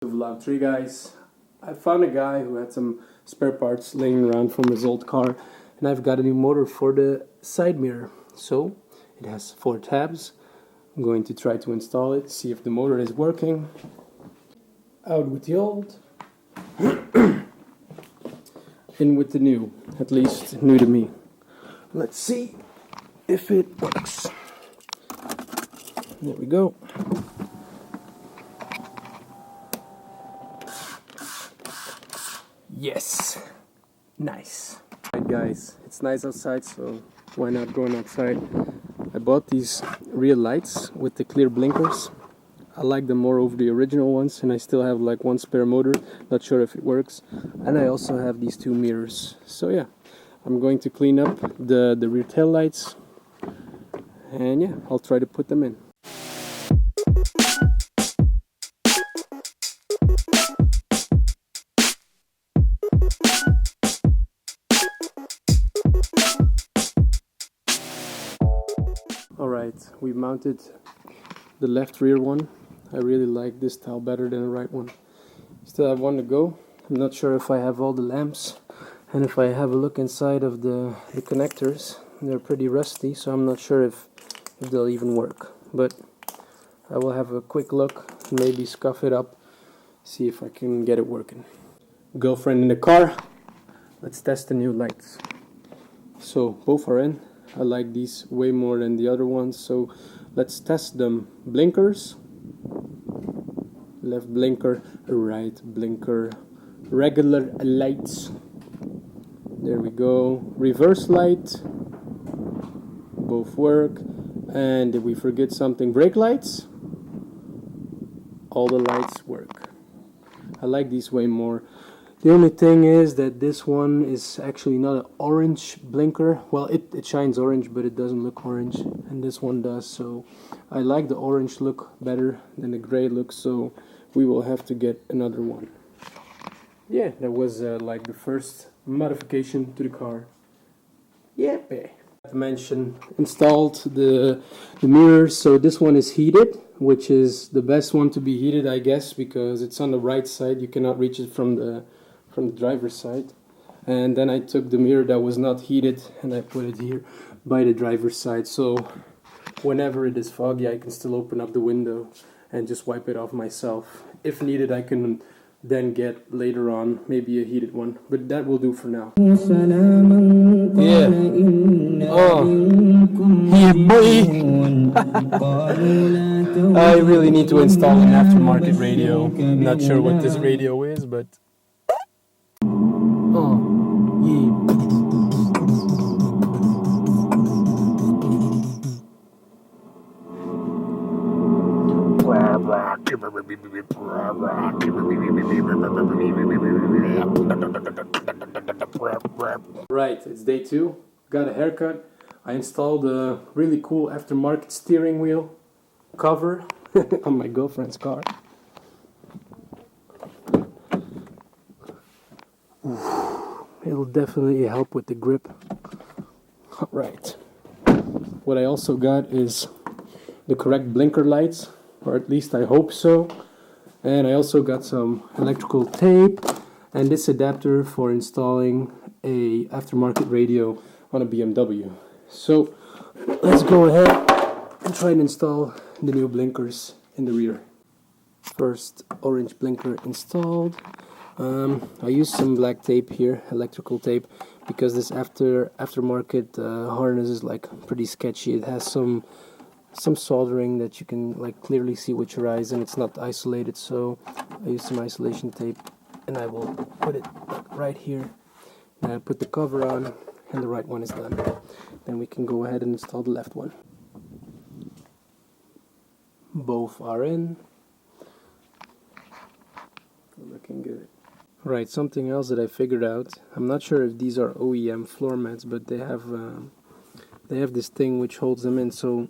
Vlog 3 guys. I found a guy who had some spare parts laying around from his old car, and I've got a new motor for the side mirror. So it has 4 tabs. I'm going to try to install it, see if the motor is working. Out with the old, in with the new, at least new to me. Let's see if it works. There we go. Yes, nice. Alright guys, it's nice outside, so why not going outside? I bought these rear lights with the clear blinkers. I like them more over the original ones, and I still have like one spare motor, not sure if it works. And I also have these 2 mirrors. So yeah, I'm going to clean up the rear tail lights, and yeah, I'll try to put them in. Alright, we mounted the left rear one. I really like this style better than the right one. Still have one to go. I'm not sure if I have all the lamps, and if I have a look inside of the connectors, they're pretty rusty, so I'm not sure if they'll even work. But I will have a quick look, maybe scuff it up, see if I can get it working. Girlfriend in the car. Let's test the new lights. So both are in. I like these way more than the other ones, so let's test them. Blinkers, left blinker, right blinker, regular lights, there we go, reverse light, both work. And did we forget something? Brake lights, all the lights work. I like these way more. The only thing is that this one is actually not an orange blinker. Well, it shines orange, but it doesn't look orange, and this one does. So I like the orange look better than the gray look, so we will have to get another one. Yeah, that was like the first modification to the car. Yep. To mention, installed the mirrors. So this one is heated, which is the best one to be heated, I guess, because it's on the right side. You cannot reach it from the driver's side. And then I took the mirror that was not heated and I put it here by the driver's side, so whenever it is foggy I can still open up the window and just wipe it off myself. If needed, I can then get later on maybe a heated one, but that will do for now. Yeah. Oh, yeah, boy. I really need to install an aftermarket radio. I'm not sure what this radio is, but oh, yeah. Right, it's day 2. Got a haircut. I installed a really cool aftermarket steering wheel cover on my girlfriend's car. It'll definitely help with the grip. Alright. What I also got is the correct blinker lights, or at least I hope so. And I also got some electrical tape and this adapter for installing a aftermarket radio on a BMW. So let's go ahead and try and install the new blinkers in the rear. First orange blinker installed. I used some black tape here, electrical tape, because this aftermarket harness is like pretty sketchy. It has some soldering that you can like clearly see with your eyes, and it's not isolated, so I used some isolation tape, and I will put it right here. And I put the cover on, and the right one is done. Then we can go ahead and install the left one. Both are in. Looking good. Right, something else that I figured out. I'm not sure if these are OEM floor mats, but they have this thing which holds them in, so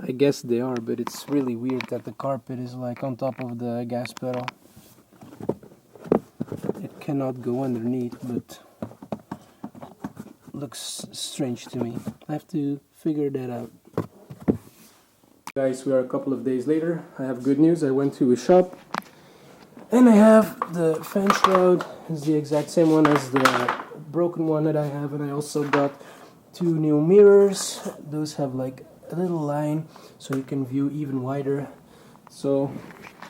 I guess they are, but it's really weird that the carpet is like on top of the gas pedal. It cannot go underneath, but looks strange to me. I have to figure that out. Guys, we are a couple of days later. I have good news. I went to a shop Then I have the fan shroud. It's the exact same one as the broken one that I have, and I also got 2 new mirrors. Those have like a little line so you can view even wider. So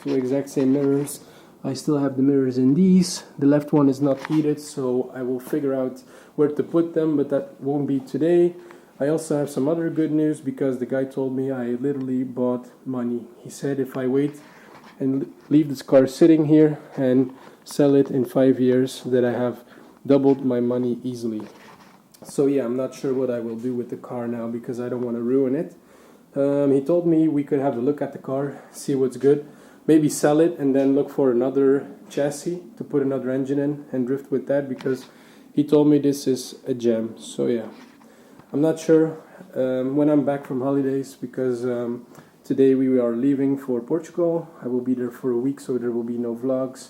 2 exact same mirrors. I still have the mirrors in these. The left one is not heated, so I will figure out where to put them, but that won't be today. I also have some other good news because the guy told me I literally bought money. He said if I wait and leave this car sitting here and sell it in 5 years, that I have doubled my money easily. So yeah, I'm not sure what I will do with the car now because I don't want to ruin it. He told me we could have a look at the car, see what's good, maybe sell it and then look for another chassis to put another engine in and drift with that, because he told me this is a gem. So yeah, I'm not sure when I'm back from holidays, because today we are leaving for Portugal. I will be there for a week, so there will be no vlogs.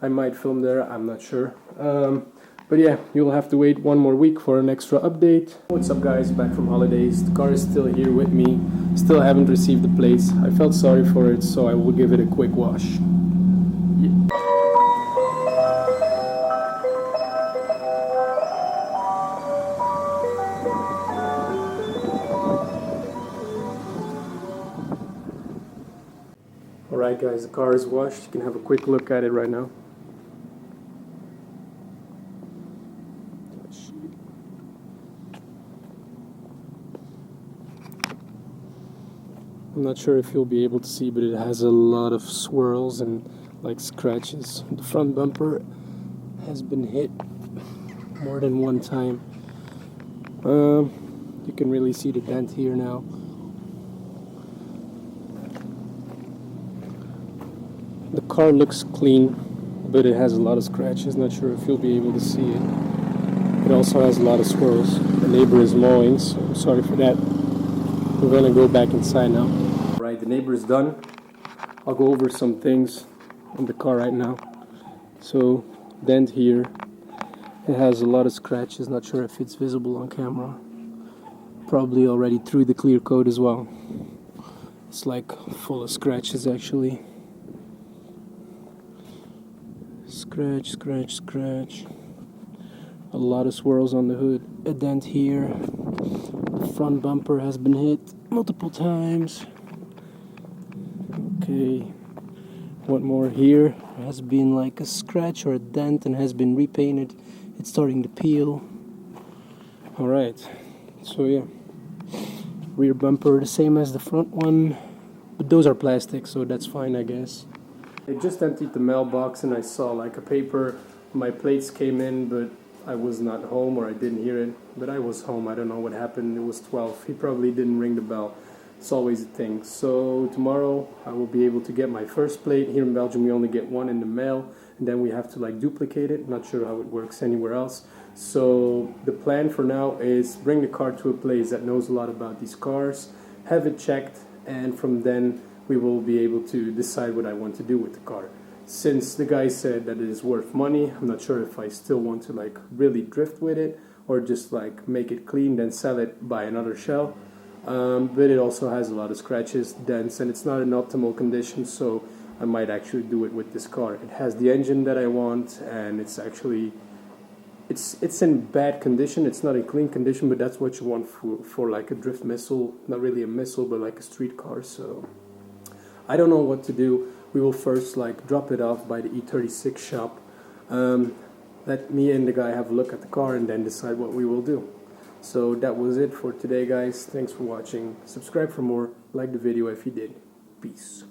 I might film there, I'm not sure. But yeah, you'll have to wait 1 more week for an extra update. What's up guys, back from holidays. The car is still here with me. Still haven't received the plates. I felt sorry for it, so I will give it a quick wash. Yeah. Alright guys, the car is washed. You can have a quick look at it right now. I'm not sure if you'll be able to see, but it has a lot of swirls and like scratches. The front bumper has been hit more than 1 time. You can really see the dent here now. The car looks clean, but it has a lot of scratches. Not sure if you'll be able to see it. It also has a lot of swirls. The neighbor is mowing, so I'm sorry for that. We're gonna go back inside now. Right, the neighbor is done. I'll go over some things on the car right now. So, dent here. It has a lot of scratches. Not sure if it's visible on camera. Probably already through the clear coat as well. It's like full of scratches actually. Scratch, scratch, scratch. A lot of swirls on the hood. A dent here. The front bumper has been hit multiple times. Okay. What more here? There has been like a scratch or a dent and has been repainted. It's starting to peel. Alright. So yeah. Rear bumper the same as the front one. But those are plastic, so that's fine I guess. I just emptied the mailbox and I saw like a paper. My plates came in, but I was not home, or I didn't hear it. But I was home. I don't know what happened. It was 12. He probably didn't ring the bell. It's always a thing. So tomorrow I will be able to get my first plate. Here in Belgium we only get 1 in the mail, and then we have to like duplicate it. Not sure how it works anywhere else. So the plan for now is bring the car to a place that knows a lot about these cars, have it checked, and from then we will be able to decide what I want to do with the car. Since the guy said that it is worth money, I'm not sure if I still want to like really drift with it or just like make it clean, then sell it, buy another shell. But it also has a lot of scratches, dents, and it's not in optimal condition, so I might actually do it with this car. It has the engine that I want, and it's actually it's in bad condition. It's not in clean condition, but that's what you want for like a drift missile. Not really a missile, but like a street car. So I don't know what to do. We will first like drop it off by the E36 shop. Let me and the guy have a look at the car and then decide what we will do. So that was it for today guys. Thanks for watching. Subscribe for more. Like the video if you did. Peace.